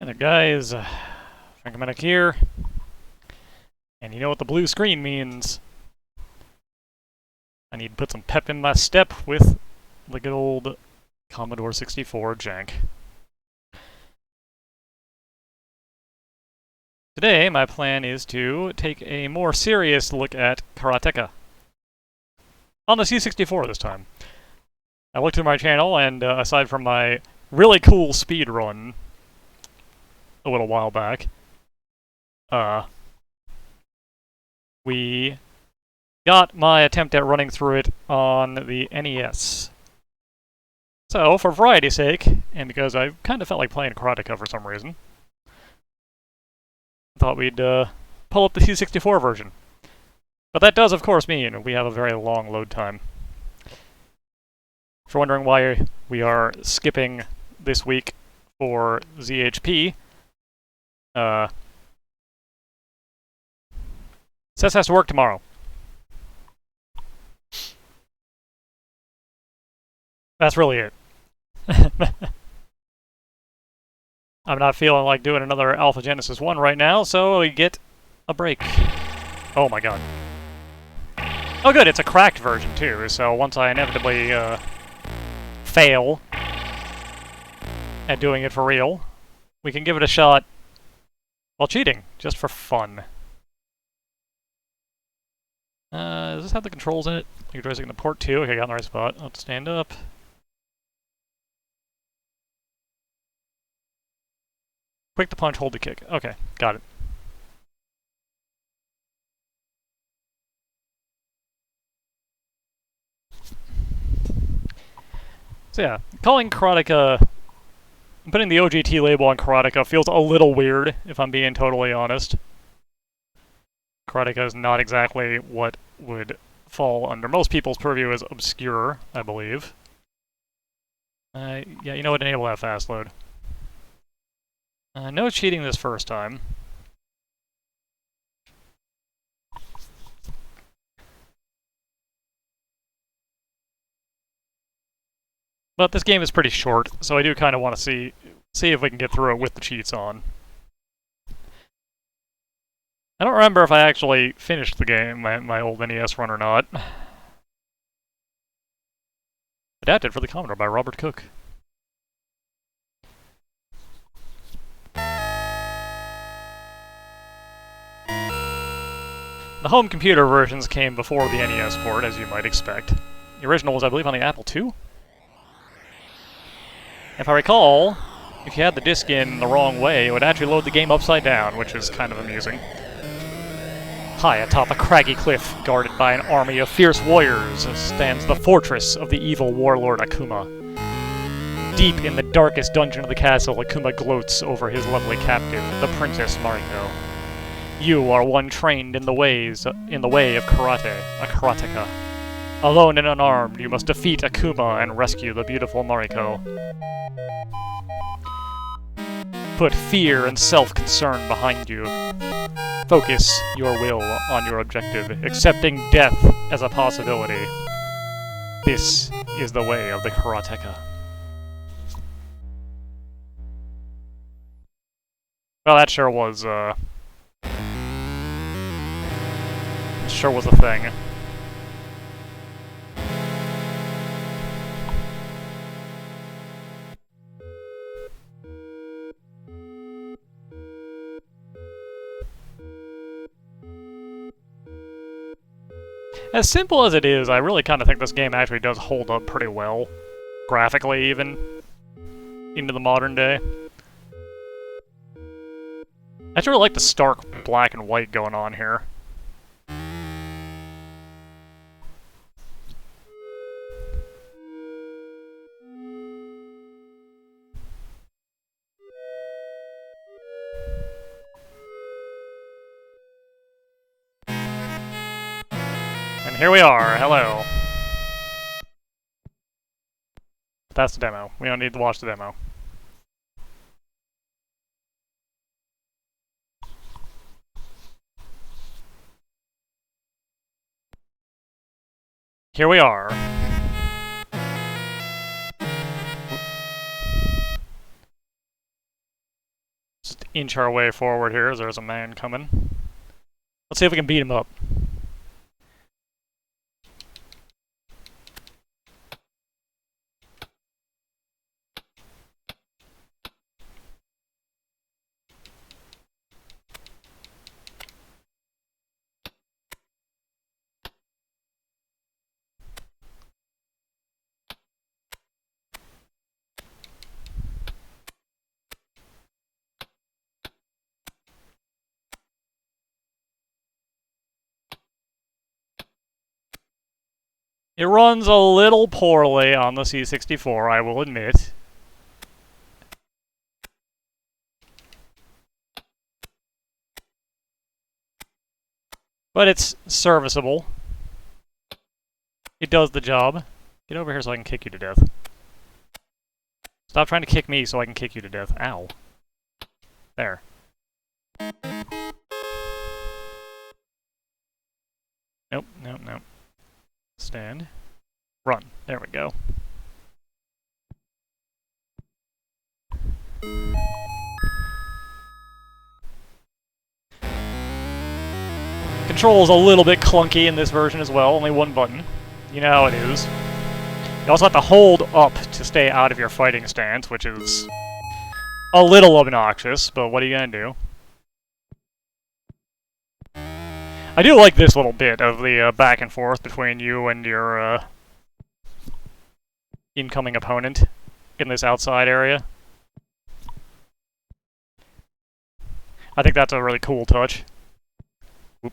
Hey there guys, Frankomatic here, and you know what the blue screen means. I need to put some pep in my step with the good old Commodore 64 jank. Today my plan is to take a more serious look at Karateka. On the C64 this time. I looked through my channel and aside from my really cool speed run a little while back, we got my attempt at running through it on the NES. So, for variety's sake, and because I kind of felt like playing Karateka for some reason, I thought we'd pull up the C64 version. But that does, of course, mean we have a very long load time. If you're wondering why we are skipping this week for ZHP, Seth has to work tomorrow. That's really it. I'm not feeling like doing another Alpha Genesis 1 right now, so we get a break. Oh my god. Oh good, it's a cracked version too, so once I inevitably fail at doing it for real, we can give it a shot while cheating, just for fun. Does this have the controls in it? Like joystick in the port too? Okay, got in the right spot. I'll have to stand up. Quick to punch, hold to kick. Okay, got it. So yeah, calling Karateka, putting the OGT label on Karateka feels a little weird, if I'm being totally honest. Karateka is not exactly what would fall under most people's purview as obscure, I believe. Yeah, you know what? Enable that fast load. No cheating this first time. But this game is pretty short, so I do kind of want to see if we can get through it with the cheats on. I don't remember if I actually finished the game, my old NES run or not. Adapted for the Commodore by Robert Cook. The home computer versions came before the NES port, as you might expect. The original was, I believe, on the Apple II? If I recall, if you had the disc in the wrong way, it would actually load the game upside down, which is kind of amusing. High atop a craggy cliff, guarded by an army of fierce warriors, stands the fortress of the evil warlord Akuma. Deep in the darkest dungeon of the castle, Akuma gloats over his lovely captive, the Princess Mariko. You are one trained in the way of karate, a karateka. Alone and unarmed, you must defeat Akuma and rescue the beautiful Mariko. Put fear and self-concern behind you. Focus your will on your objective, accepting death as a possibility. This is the way of the karateka. Well, that sure was a thing. As simple as it is, I really kind of think this game actually does hold up pretty well. Graphically, even. Into the modern day. I actually really like the stark black and white going on here. And here we are, hello. That's the demo. We don't need to watch the demo. Here we are. inch our way forward here as there's a man coming. Let's see if we can beat him up. It runs a little poorly on the C64, I will admit. But it's serviceable. It does the job. Get over here so I can kick you to death. Stop trying to kick me so I can kick you to death. Ow. There. Nope, nope, nope. Stand. Run. There we go. Control's a little bit clunky in this version as well, only one button. You know how it is. You also have to hold up to stay out of your fighting stance, which is a little obnoxious, but what are you gonna do? I do like this little bit of the back and forth between you and your incoming opponent in this outside area. I think that's a really cool touch. Oop.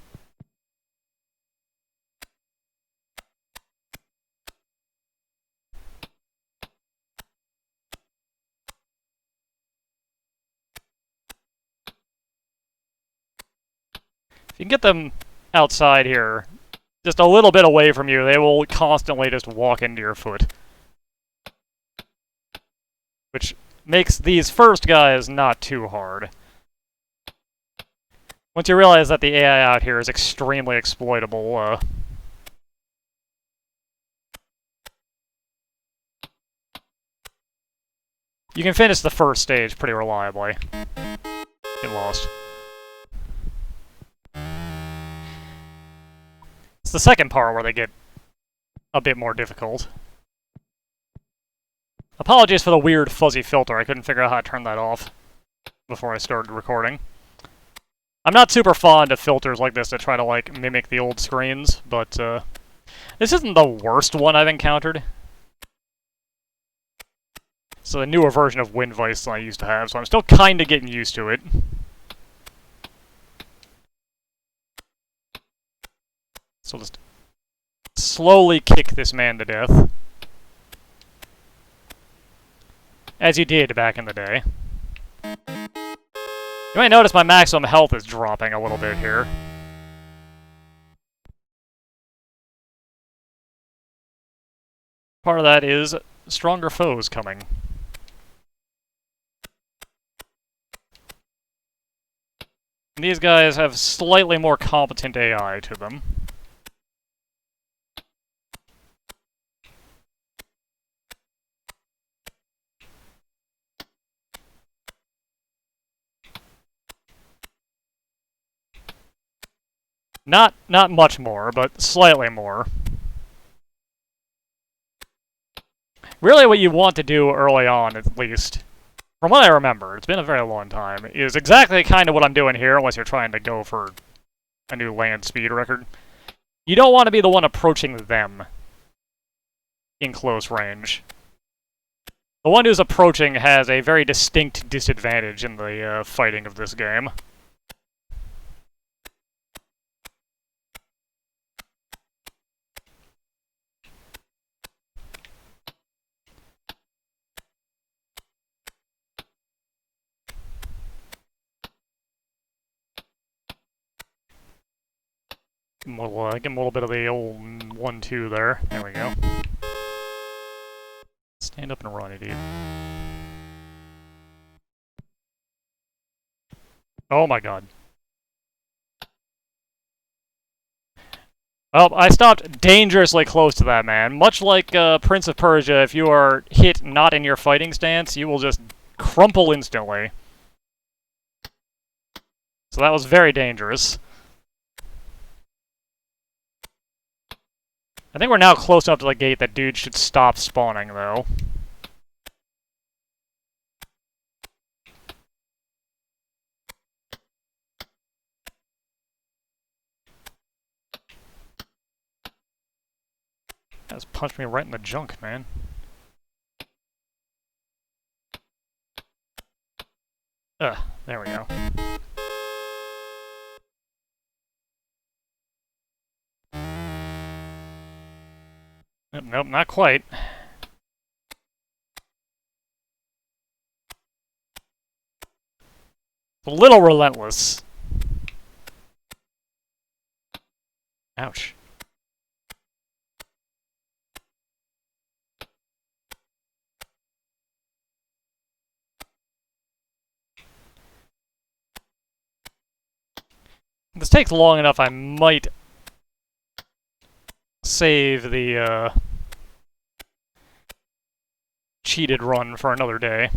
If you can get them outside here, just a little bit away from you, they will constantly just walk into your foot. Which makes these first guys not too hard. Once you realize that the AI out here is extremely exploitable, you can finish the first stage pretty reliably. Get lost. It's the second part where they get a bit more difficult. Apologies for the weird fuzzy filter, I couldn't figure out how to turn that off before I started recording. I'm not super fond of filters like this that try to, like, mimic the old screens, but, this isn't the worst one I've encountered. It's a newer version of WinVice than I used to have, so I'm still kinda getting used to it. So just slowly kick this man to death. As you did back in the day. You might notice my maximum health is dropping a little bit here. Part of that is stronger foes coming. These guys have slightly more competent AI to them. Not much more, but slightly more. Really what you want to do early on, at least, from what I remember, it's been a very long time, is exactly kind of what I'm doing here, unless you're trying to go for a new land speed record. You don't want to be the one approaching them in close range. The one who's approaching has a very distinct disadvantage in the fighting of this game. Give him a little bit of the old 1-2 there. There we go. Stand up and run, idiot. Oh my god. Well, I stopped dangerously close to that man. Much like Prince of Persia, if you are hit not in your fighting stance, you will just crumple instantly. So that was very dangerous. I think we're now close enough to the gate that dude should stop spawning, though. That just punched me right in the junk, man. Ugh, there we go. Nope, not quite. A little relentless. Ouch. If this takes long enough, I might save the cheated run for another day.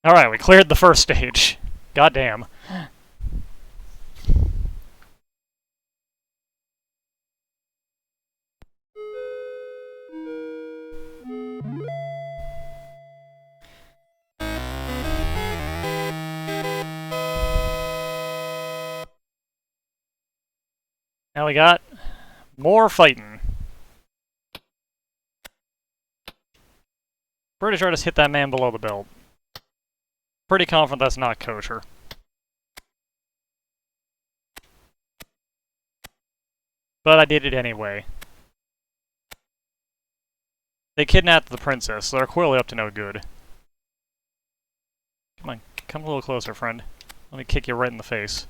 Alright, we cleared the first stage. Goddamn. Now we got more fighting. Pretty sure I just hit that man below the belt. Pretty confident that's not kosher. But I did it anyway. They kidnapped the princess, so they're clearly up to no good. Come on, come a little closer, friend. Let me kick you right in the face.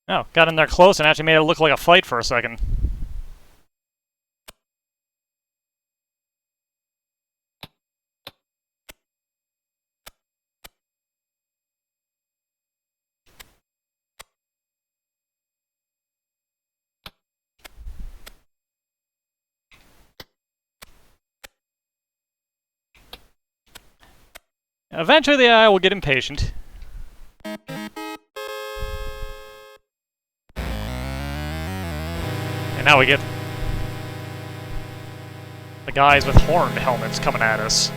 Oh, got in there close and actually made it look like a fight for a second. Eventually the AI will get impatient. And now we get the guys with horned helmets coming at us.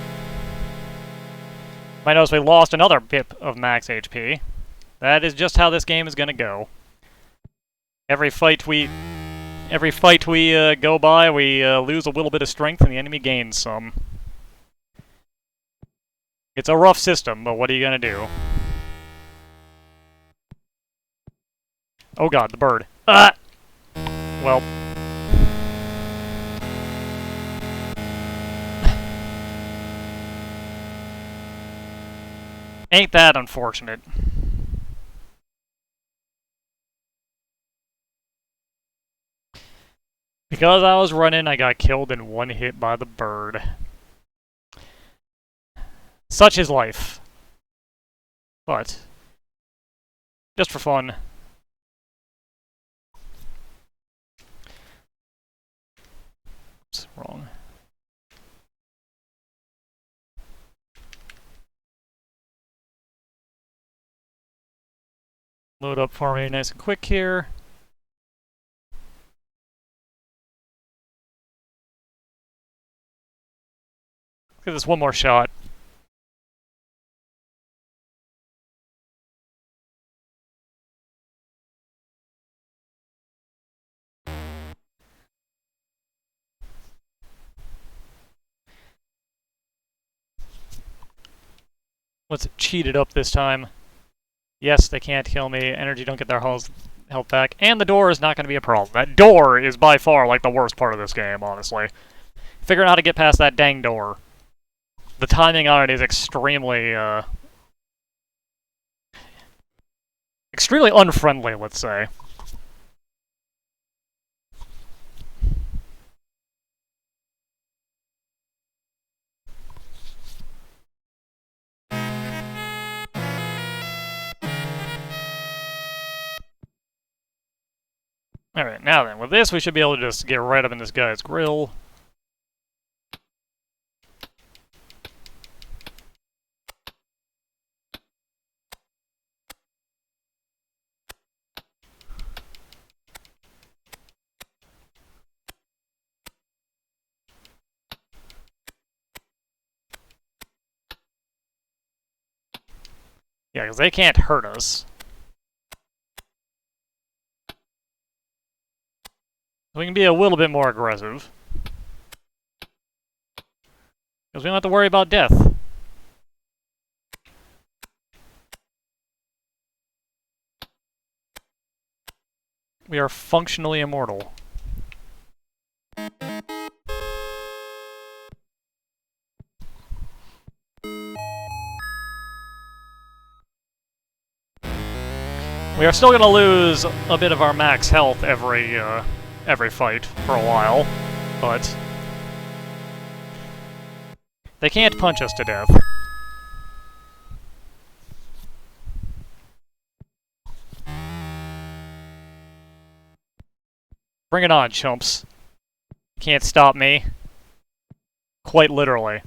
Might notice we lost another bit of max HP. That is just how this game is gonna go. Every fight we go by, we lose a little bit of strength and the enemy gains some. It's a rough system, but what are you gonna do? Oh god, the bird. Ah! Well. Ain't that unfortunate. Because I was running, I got killed in one hit by the bird. Such is life. But, just for fun, Load up for me nice and quick here. Let's give this one more shot. Let's cheat it up this time. Yes, they can't kill me. Energy don't get their health back. And the door is not going to be a problem. That door is by far, like, the worst part of this game, honestly. Figuring out how to get past that dang door. The timing on it is extremely, extremely unfriendly, let's say. Alright, now then, with this we should be able to just get right up in this guy's grill. Yeah, because they can't hurt us. We can be a little bit more aggressive. Because we don't have to worry about death. We are functionally immortal. We are still going to lose a bit of our max health every fight for a while, but they can't punch us to death. Bring it on, chumps. Can't stop me. Quite literally.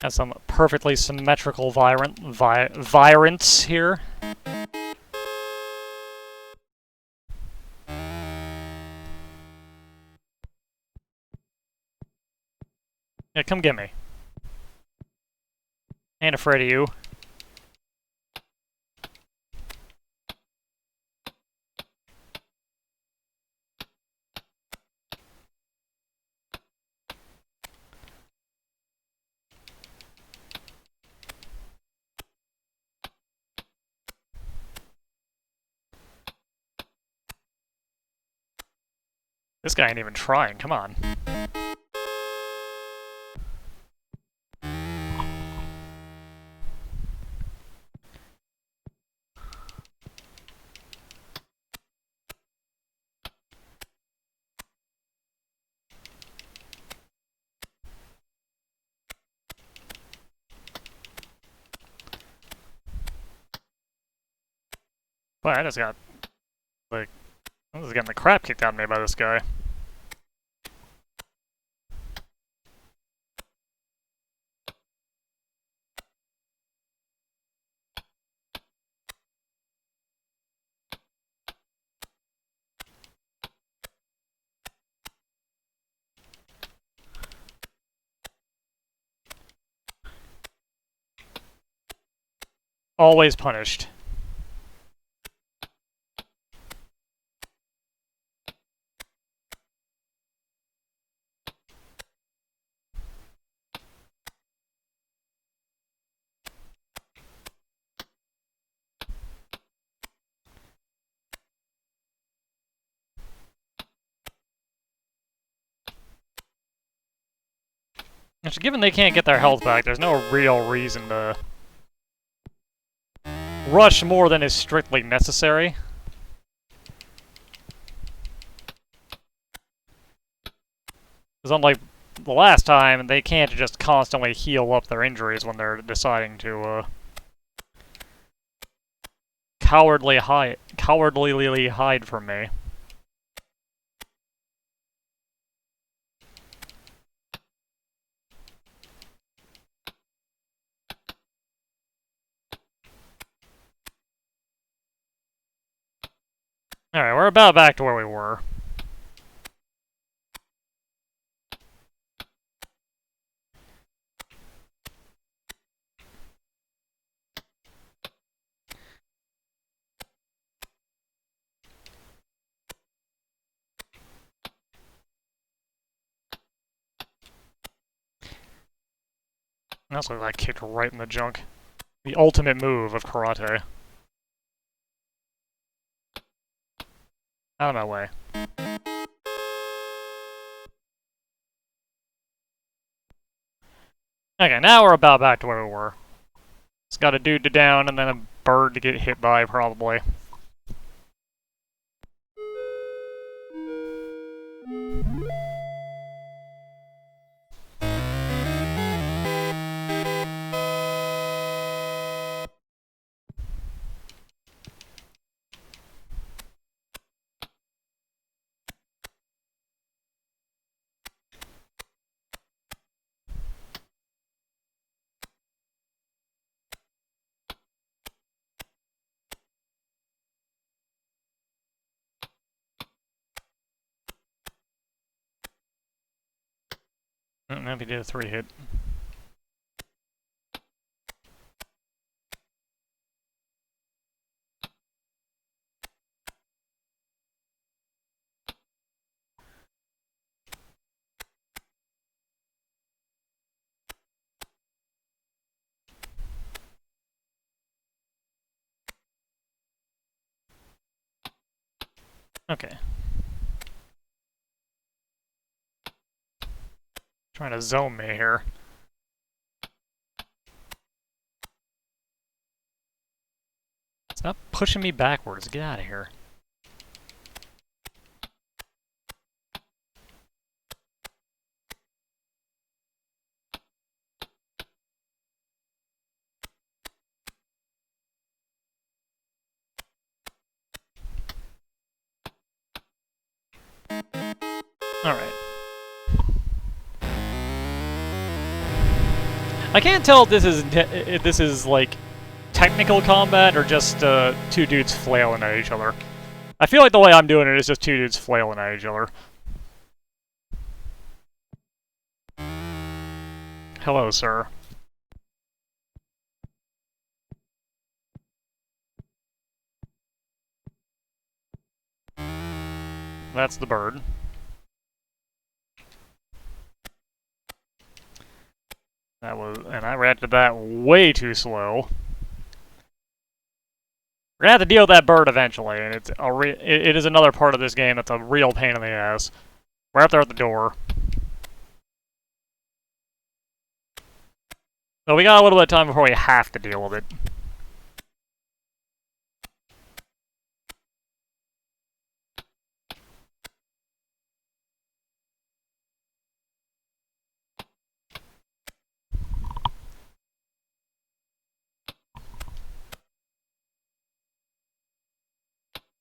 Has some perfectly symmetrical virants here. Yeah, come get me. Ain't afraid of you. This guy ain't even trying, come on. Boy, I just got, like, I was getting the crap kicked out of me by this guy. Always punished. Actually, given they can't get their health back, there's no real reason to rush more than is strictly necessary. Because unlike the last time, they can't just constantly heal up their injuries when they're deciding to cowardly hide from me. Alright, we're about back to where we were. That's like I kicked right in the junk. The ultimate move of karate. Out of my way. Okay, now we're about back to where we were. It's got a dude to down and then a bird to get hit by, probably. Maybe did a 3-hit. Okay. Trying to zone me here. Stop pushing me backwards. Get out of here. Alright. I can't tell if this is like technical combat or just two dudes flailing at each other. I feel like the way I'm doing it is just two dudes flailing at each other. Hello, sir. That's the bird. And I reacted that way too slow. We're gonna have to deal with that bird eventually, and it is another part of this game that's a real pain in the ass. We're up there at the door. So we got a little bit of time before we have to deal with it.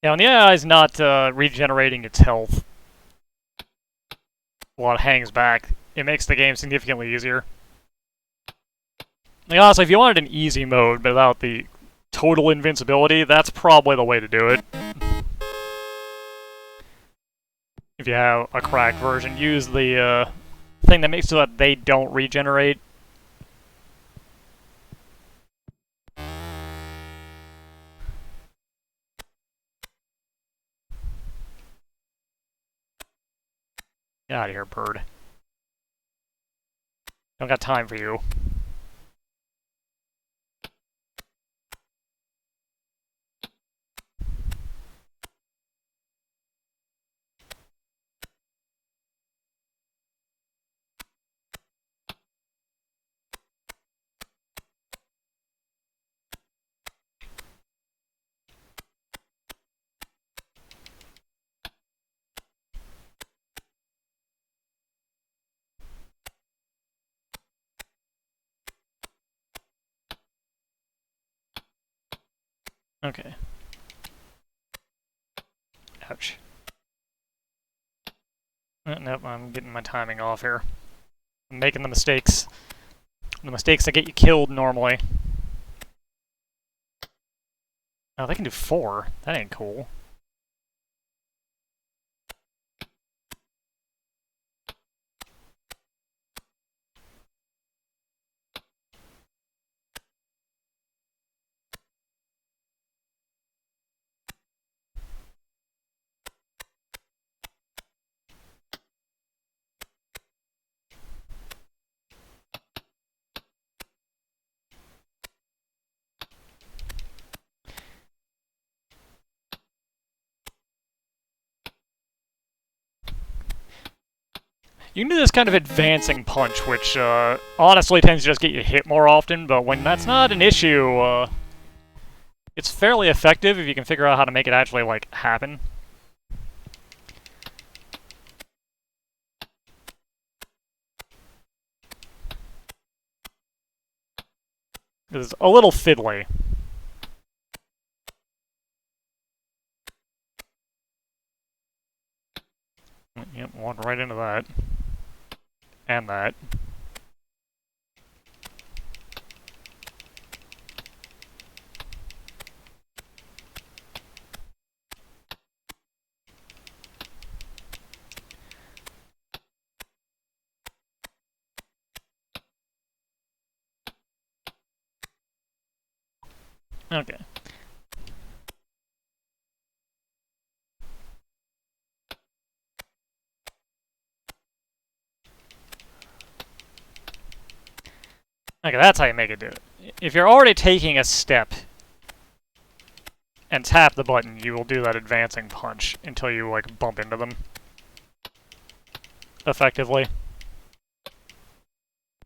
Yeah, when the AI is not regenerating its health while it hangs back, it makes the game significantly easier. Like, honestly, if you wanted an easy mode but without the total invincibility, that's probably the way to do it. If you have a cracked version, use the thing that makes it so that they don't regenerate. Get out of here, bird. Don't got time for you. Okay. Ouch. Nope, I'm getting my timing off here. I'm making the mistakes. The mistakes that get you killed normally. Oh, they can do 4. That ain't cool. You can do this kind of advancing punch, which honestly tends to just get you hit more often, but when that's not an issue, it's fairly effective if you can figure out how to make it actually, like, happen. It's a little fiddly. Yep, walk right into that. And that. Okay. Okay, that's how you make it do it. If you're already taking a step and tap the button, you will do that advancing punch until you, like, bump into them. Effectively.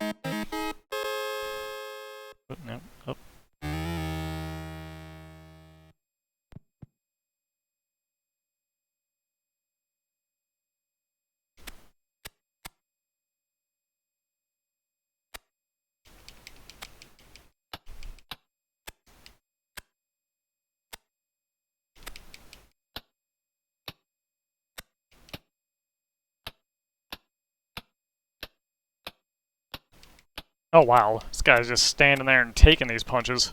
Oh, no. Oh. Oh wow, this guy's just standing there and taking these punches.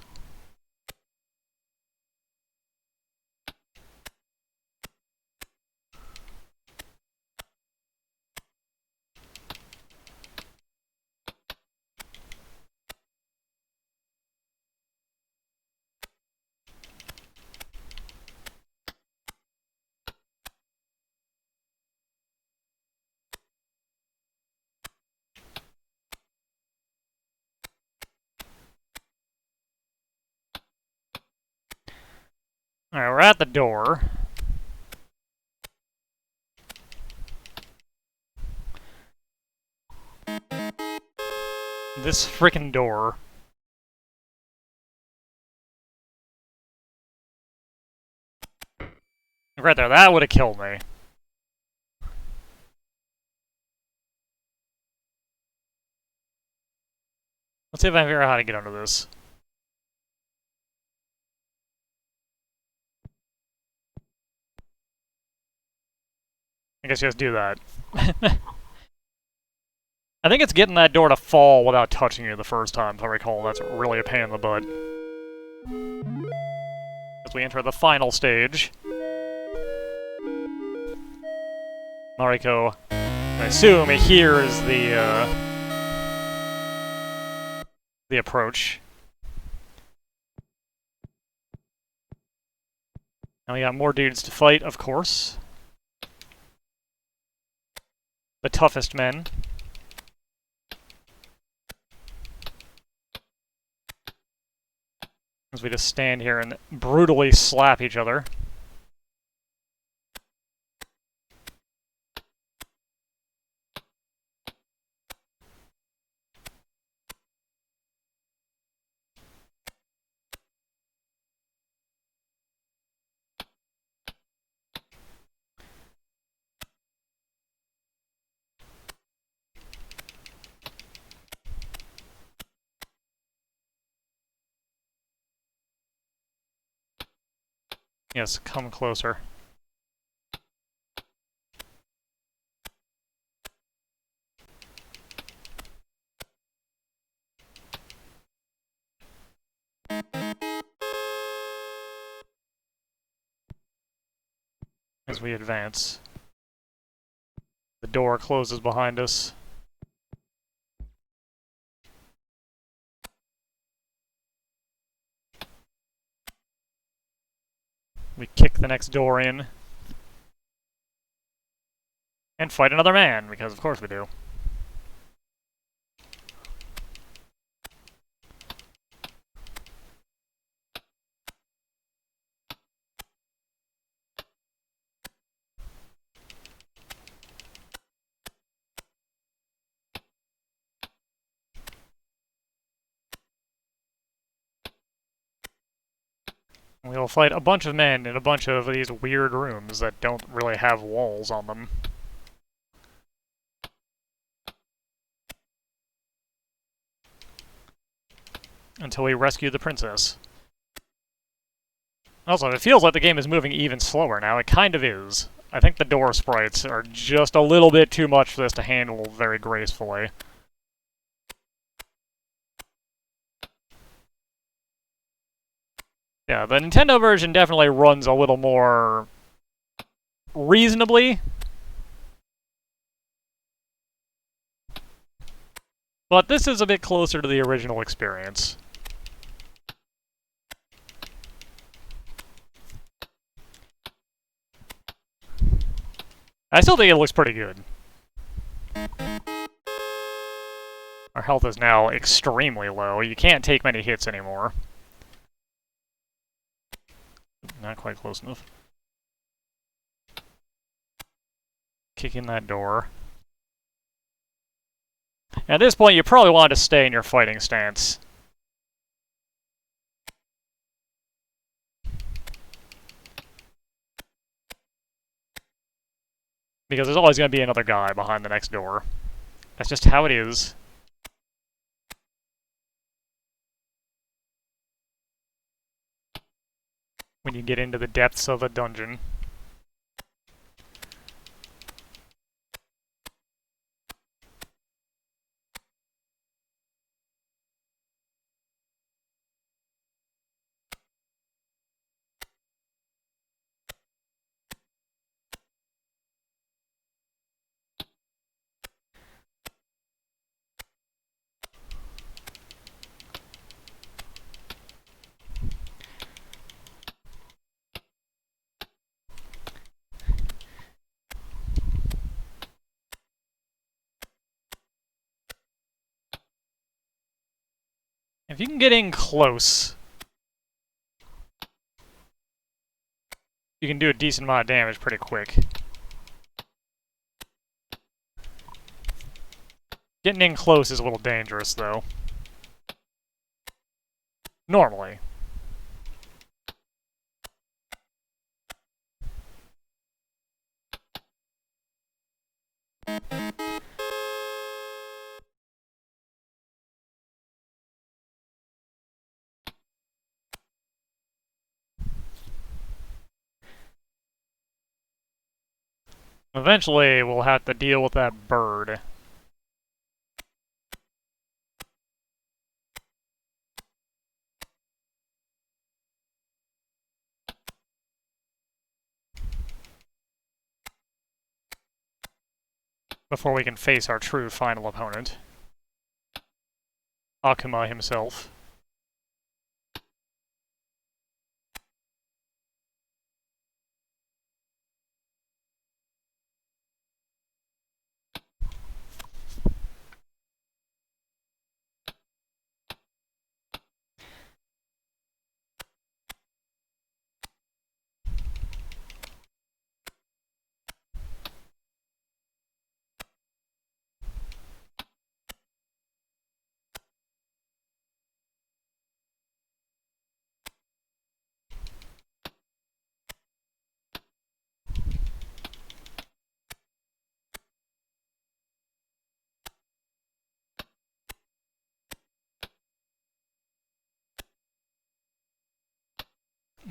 Alright, we're at the door. This freaking door. Right there, that would have killed me. Let's see if I can figure out how to get under this. I guess you just do that. I think it's getting that door to fall without touching you the first time, if I recall. That's really a pain in the butt. As we enter the final stage. Mariko, I assume, hears the approach. Now we got more dudes to fight, of course. The toughest men. As we just stand here and brutally slap each other. Yes, come closer. As we advance. The door closes behind us. We kick the next door in. And fight another man, because of course we do. We'll fight a bunch of men in a bunch of these weird rooms that don't really have walls on them. Until we rescue the princess. Also, it feels like the game is moving even slower now. It kind of is. I think the door sprites are just a little bit too much for this to handle very gracefully. Yeah, the Nintendo version definitely runs a little more reasonably. But this is a bit closer to the original experience. I still think it looks pretty good. Our health is now extremely low. You can't take many hits anymore. Not quite close enough. Kicking that door. At this point, you probably want to stay in your fighting stance. Because there's always going to be another guy behind the next door. That's just how it is. When you get into the depths of a dungeon. If you can get in close, you can do a decent amount of damage pretty quick. Getting in close is a little dangerous, though. Normally. Eventually, we'll have to deal with that bird. Before we can face our true final opponent. Akuma himself.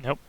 Nope.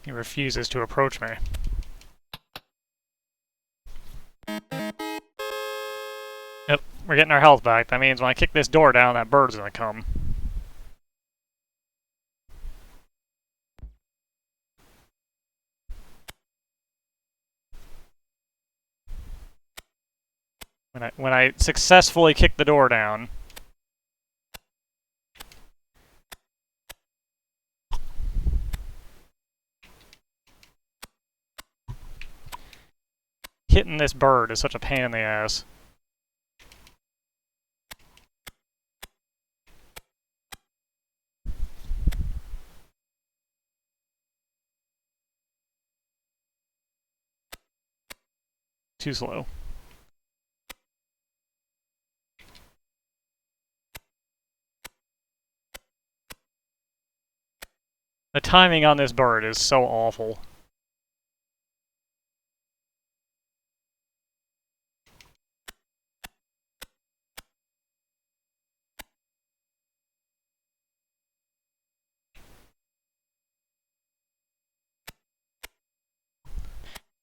He refuses to approach me. Yep, we're getting our health back. That means when I kick this door down, that bird's gonna come. When I successfully kick the door down. Hitting this bird is such a pain in the ass. Too slow. The timing on this bird is so awful.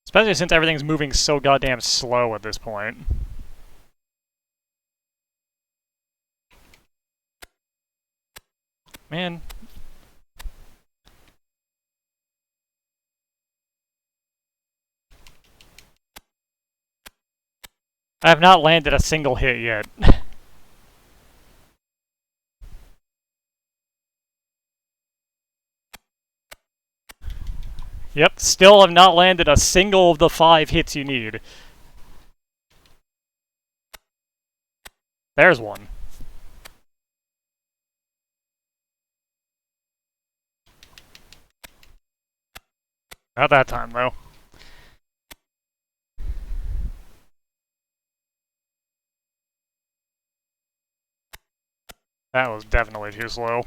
Especially since everything's moving so goddamn slow at this point. Man. I have not landed a single hit yet. Yep, still have not landed a single of the 5 hits you need. There's one. Not that time, though. That was definitely too slow.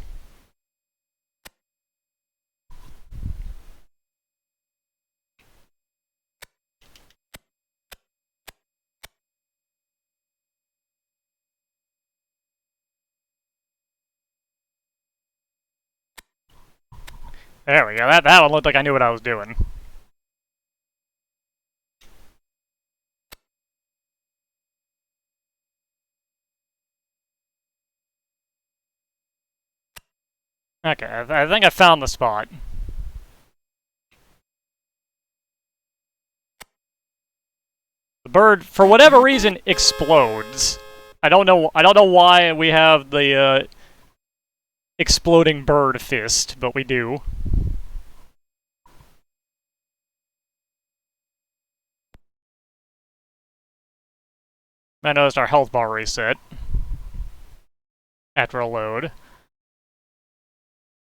There we go. That one looked like I knew what I was doing. Okay, I think I found the spot. The bird, for whatever reason, explodes. I don't know why we have the exploding bird fist, but we do. I noticed our health bar reset after a load.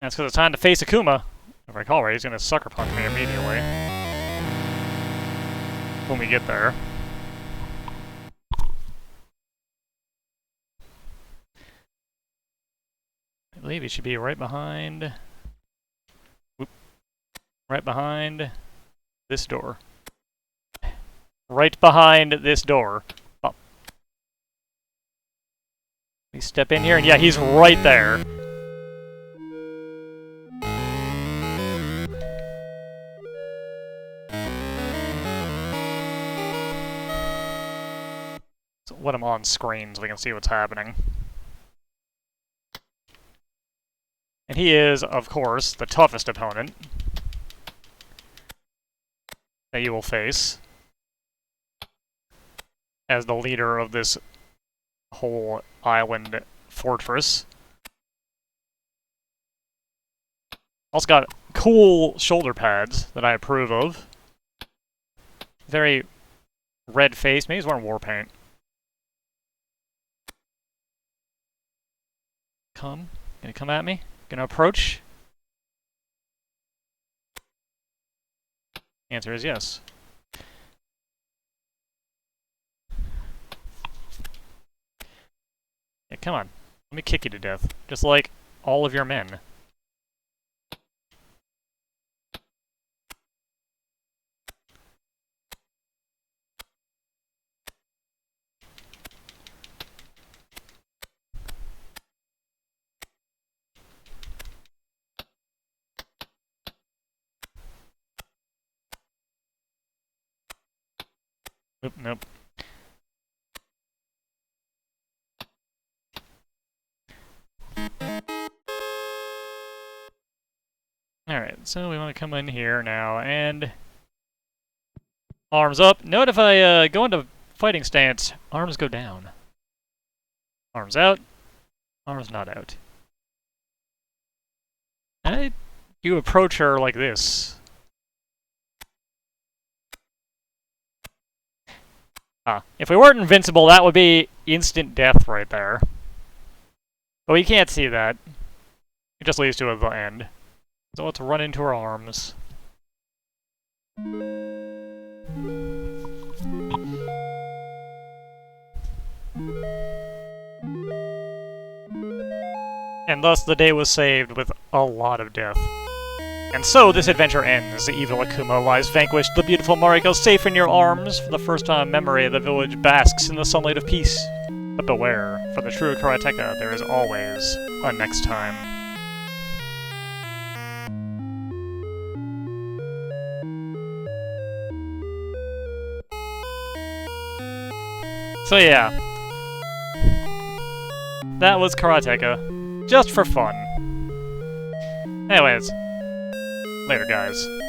That's because it's time to face Akuma. If I recall right, he's going to sucker punch me immediately when we get there. I believe he should be right behind... Whoop. Right behind this door. Right behind this door. Oh. We step in here, and yeah, he's right there. So let him on screen so we can see what's happening. And he is, of course, the toughest opponent that you will face as the leader of this whole island fortress. Also got cool shoulder pads that I approve of. Very red face. Maybe he's wearing war paint. Gonna come at me? Gonna approach? The answer is yes. Yeah, come on. Let me kick you to death. Just like all of your men. Oop, nope. Alright, so we want to come in here now, and... Arms up. Note if I go into fighting stance, arms go down. Arms out. Arms not out. And you approach her like this. If we weren't invincible, that would be instant death right there. But we can't see that. It just leads to the end. So let's run into her arms. And thus the day was saved with a lot of death. And so this adventure ends. The evil Akuma lies vanquished, the beautiful Mariko safe in your arms. For the first time in memory, the village basks in the sunlight of peace. But beware, for the true Karateka, there is always a next time. So yeah, that was Karateka, just for fun. Anyways, later guys.